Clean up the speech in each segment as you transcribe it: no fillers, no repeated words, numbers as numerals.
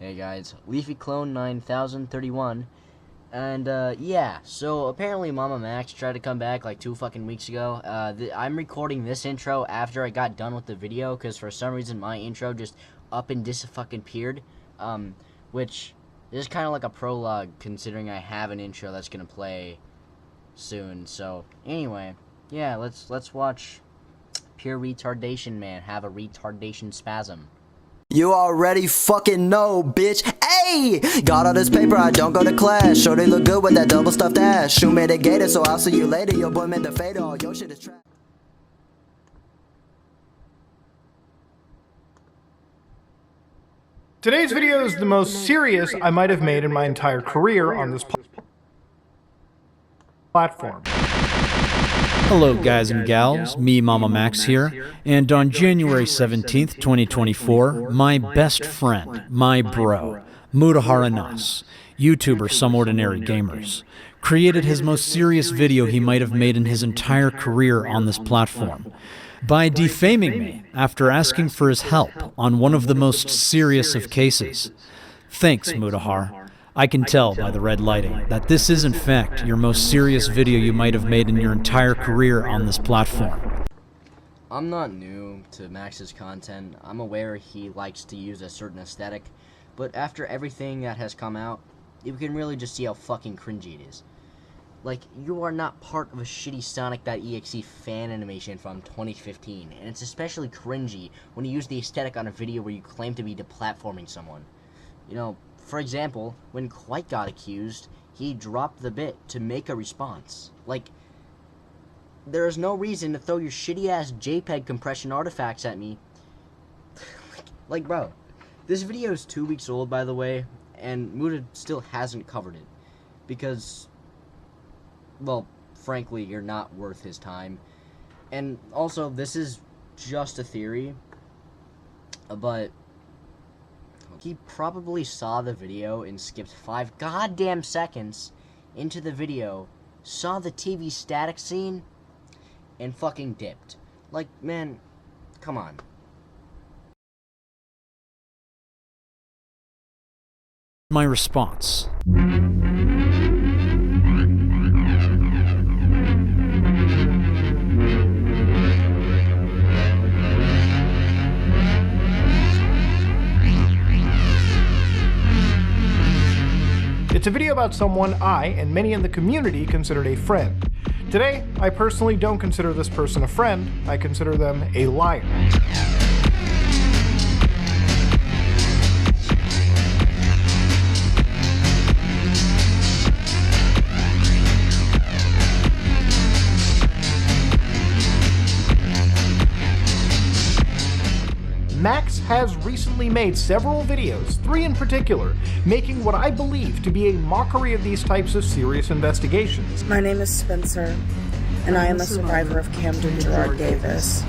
Hey guys, Leafy Clone 9031, and yeah, so apparently MamaMax tried to come back like 2 fucking weeks ago. I'm recording this intro after I got done with the video, because for some reason my intro just up and dis-fucking-peared, which is kind of like a prologue, considering I have an intro that's gonna play soon. So anyway, yeah, let's watch Pure Retardation Man have a retardation spasm. You already fucking know, bitch. Hey! Got all this paper, I don't go to class. Sure they look good with that double stuffed ass. Shoe made a gator, so I'll see you later. Your boy made the fader, all your shit is trash. Today's video is the most serious I might have made in my entire career on this platform. Hello guys and gals, me MamaMax here, and on January 17th, 2024, my best friend, my bro, Mutahar, YouTuber Some Ordinary Gamers, created his most serious video he might have made in his entire career on this platform, by defaming me after asking for his help on one of the most serious of cases. Thanks, Mutahar. I can tell by the red lighting that this is in fact your most serious video you might have made in your entire career on this platform. I'm not new to Max's content. I'm aware he likes to use a certain aesthetic, but after everything that has come out, you can really just see how fucking cringy it is. Like, you are not part of a shitty Sonic.exe fan animation from 2015, and it's especially cringy when you use the aesthetic on a video where you claim to be deplatforming someone. You know, for example, when Quite got accused, he dropped the bit to make a response. Like, there is no reason to throw your shitty-ass JPEG compression artifacts at me. like, bro, this video is 2 weeks old, by the way, and Muta still hasn't covered it. Because, well, frankly, you're not worth his time. And also, this is just a theory, but he probably saw the video and skipped 5 goddamn seconds into the video, saw the TV static scene, and fucking dipped. Like, man, come on. My response. It's a video about someone I, and many in the community, considered a friend. Today, I personally don't consider this person a friend, I consider them a liar. Max has recently made several videos, 3 in particular, making what I believe to be a mockery of these types of serious investigations. My name is Spencer, and I am a survivor of Camden Gerard Davis,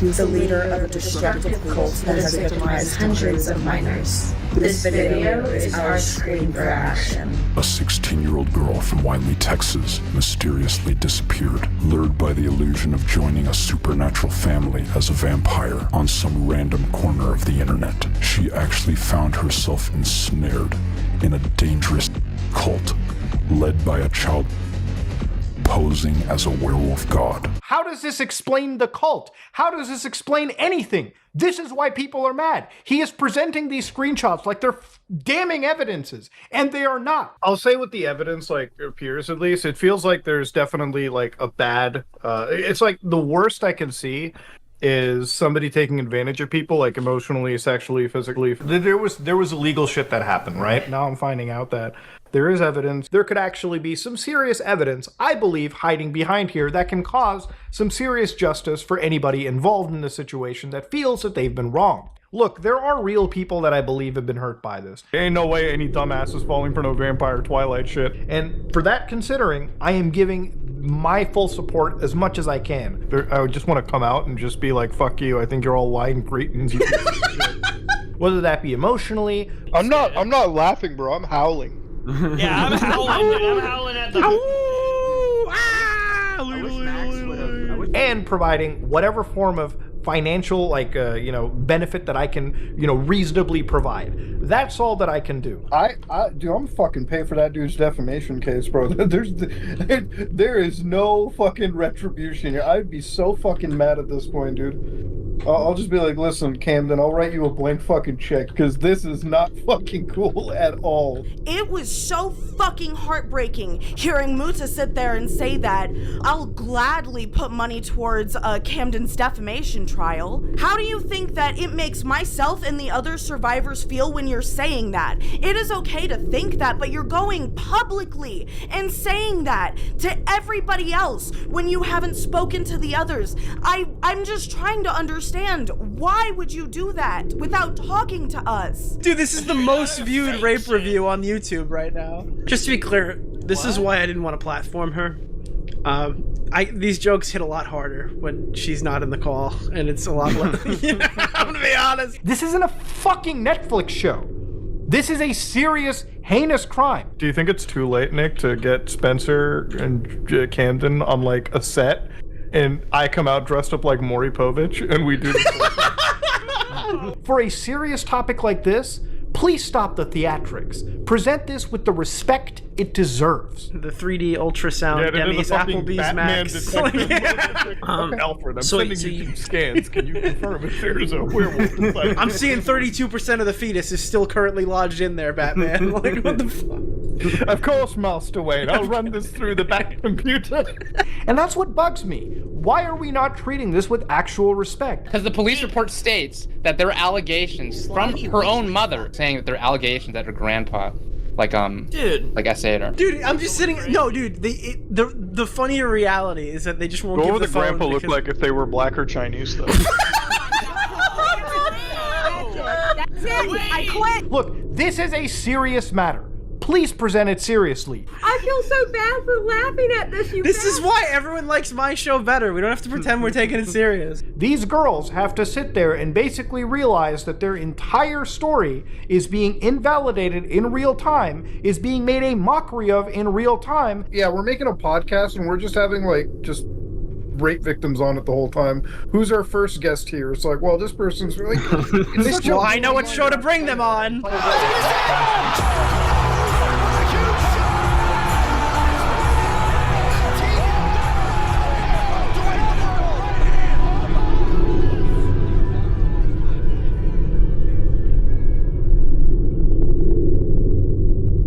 the leader of a destructive cult that has victimized hundreds of minors. This video is our screen for action. A 16-year-old girl from Wiley, Texas, mysteriously disappeared, lured by the illusion of joining a supernatural family as a vampire on some random corner of the internet. She actually found herself ensnared in a dangerous cult led by a child posing as a werewolf god. How does this explain the cult? How does this explain anything? This is why people are mad. He is presenting these screenshots like they're damning evidences, and they are not. I'll say what the evidence appears, at least. It feels like there's definitely like a bad, it's like the worst I can see is somebody taking advantage of people, like emotionally, sexually, physically. There was illegal shit that happened, right? Now I'm finding out that there is evidence. There could actually be some serious evidence, I believe, hiding behind here that can cause some serious justice for anybody involved in the situation that feels that they've been wronged. Look, there are real people that I believe have been hurt by this. There ain't no way any dumbass is falling for no vampire Twilight shit. And for that considering, I am giving my full support as much as I can. I would just want to come out and just be like, fuck you, I think you're all lying cretins. Whether that be emotionally. I'm not laughing, bro, I'm howling. Yeah, I'm howling, dude. I'm howling at the... and providing whatever form of financial, like, benefit that I can, reasonably provide. That's all that I can do. Dude, I'm fucking pay for that dude's defamation case, bro. There is no fucking retribution here. I'd be so fucking mad at this point, dude. I'll just be like, listen, Camden, I'll write you a blank fucking check, because this is not fucking cool at all. It was so fucking heartbreaking hearing Muta sit there and say that. I'll gladly put money towards Camden's defamation trial. How do you think that it makes myself and the other survivors feel when you're saying that? It is okay to think that, but you're going publicly and saying that to everybody else when you haven't spoken to the others. I'm just trying to understand, why would you do that without talking to us? Dude, this is the most viewed rape review on YouTube right now. Just to be clear, this is why I didn't want to platform her. These jokes hit a lot harder when she's not in the call, and it's a lot less. I'm gonna be honest. This isn't a fucking Netflix show. This is a serious, heinous crime. Do you think it's too late, Nick, to get Spencer and Camden on, like, a set, and I come out dressed up like Maury Povich, and we do this? For a serious topic like this, please stop the theatrics. Present this with the respect it deserves. The 3D ultrasound Demi's Applebee's Max. Alfred, I'm sending you some scans. Can you confirm if there's a werewolf inside? I'm seeing 32% of the fetus is still currently lodged in there, Batman. Like, what the fuck? Of course, Master Wayne. I'll run this through the back computer. And that's what bugs me. Why are we not treating this with actual respect? Because the police report states that there are allegations from her own mother saying that there are allegations that her grandpa, like essayed her. Dude, I'm just sitting. No, dude. The funnier reality is that they just won't give the phone. What would the grandpa look like if they were black or Chinese, though? That's it. I quit. Look, this is a serious matter. Please present it seriously. I feel so bad for laughing at this, you This is why everyone likes my show better. We don't have to pretend we're taking it serious. These girls have to sit there and basically realize that their entire story is being invalidated in real time, is being made a mockery of in real time. Yeah, we're making a podcast and we're just having, like, just rape victims on it the whole time. Who's our first guest here? It's like, well, this person's really... Well, I know what show to bring them on.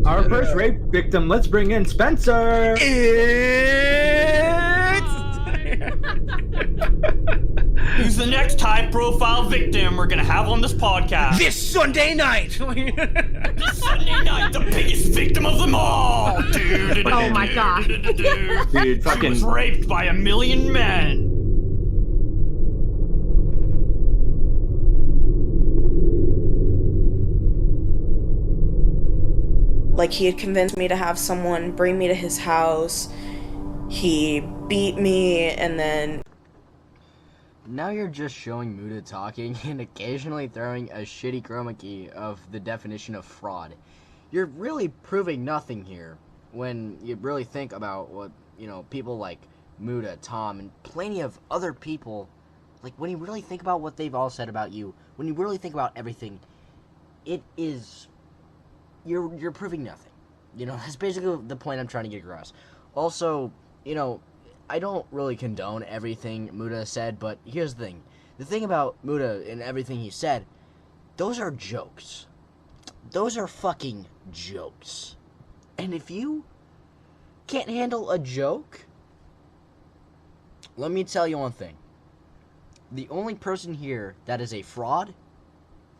Our first rape victim, let's bring in Spencer! Who's the next high-profile victim we're gonna have on this podcast? This Sunday night! This Sunday night, the biggest victim of them all! Dude, Oh my god. Dude, She was raped by 1,000,000 men! Like, he had convinced me to have someone bring me to his house. He beat me, and then... Now you're just showing Muta talking and occasionally throwing a shitty chroma key of the definition of fraud. You're really proving nothing here when you really think about what, people like Muta, Tom, and plenty of other people, like, when you really think about what they've all said about you, when you really think about everything, it is... You're proving nothing. That's basically the point I'm trying to get across. Also, I don't really condone everything Muta said, but here's the thing. The thing about Muta and everything he said, those are jokes. Those are fucking jokes. And if you can't handle a joke, let me tell you one thing. The only person here that is a fraud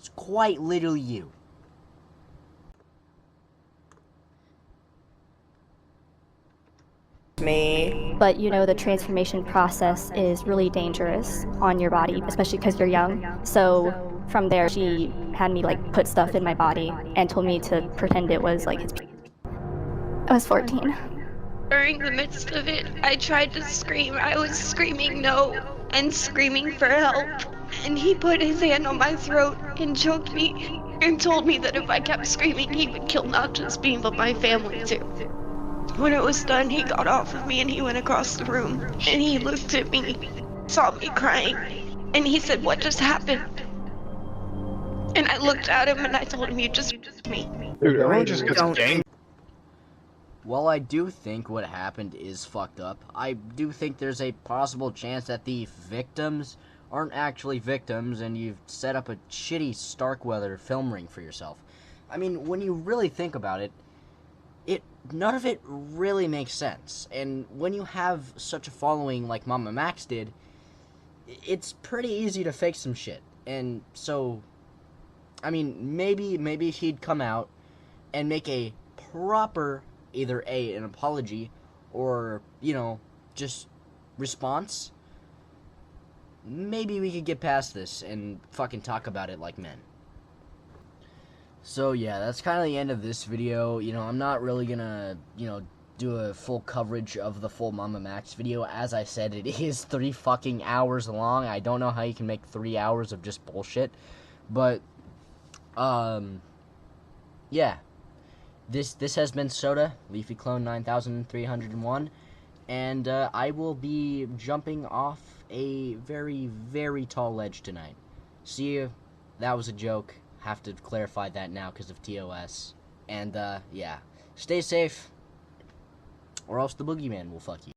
is quite literally you. Me. But the transformation process is really dangerous on your body, especially because you're young. So from there, she had me put stuff in my body and told me to pretend it was his. I was 14. During the midst of it, I tried to scream. I was screaming no and screaming for help. And he put his hand on my throat and choked me and told me that if I kept screaming, he would kill not just me, but my family too. When it was done, he got off of me and he went across the room. And he looked at me, saw me crying, And he said, what just happened? And I looked at him and I told him, you just me. Dude, everyone just gets gang. While I do think what happened is fucked up, I do think there's a possible chance that the victims aren't actually victims and you've set up a shitty Starkweather film ring for yourself. I mean, when you really think about it, none of it really makes sense. And when you have such a following like MamaMax did, it's pretty easy to fake some shit. And so, I mean, maybe he'd come out and make a proper, either an apology or, you know, just response. Maybe we could get past this and fucking talk about it like men. So yeah, that's kind of the end of this video. You know, I'm not really gonna, you know, do a full coverage of the full MamaMax video. As I said, it is 3 fucking hours long. I don't know how you can make 3 hours of just bullshit. But, yeah. This has been Soda, Leafy Clone 9301. And, I will be jumping off a very, very tall ledge tonight. See you. That was a joke. Have to clarify that now because of TOS. And, yeah. Stay safe, or else the boogeyman will fuck you.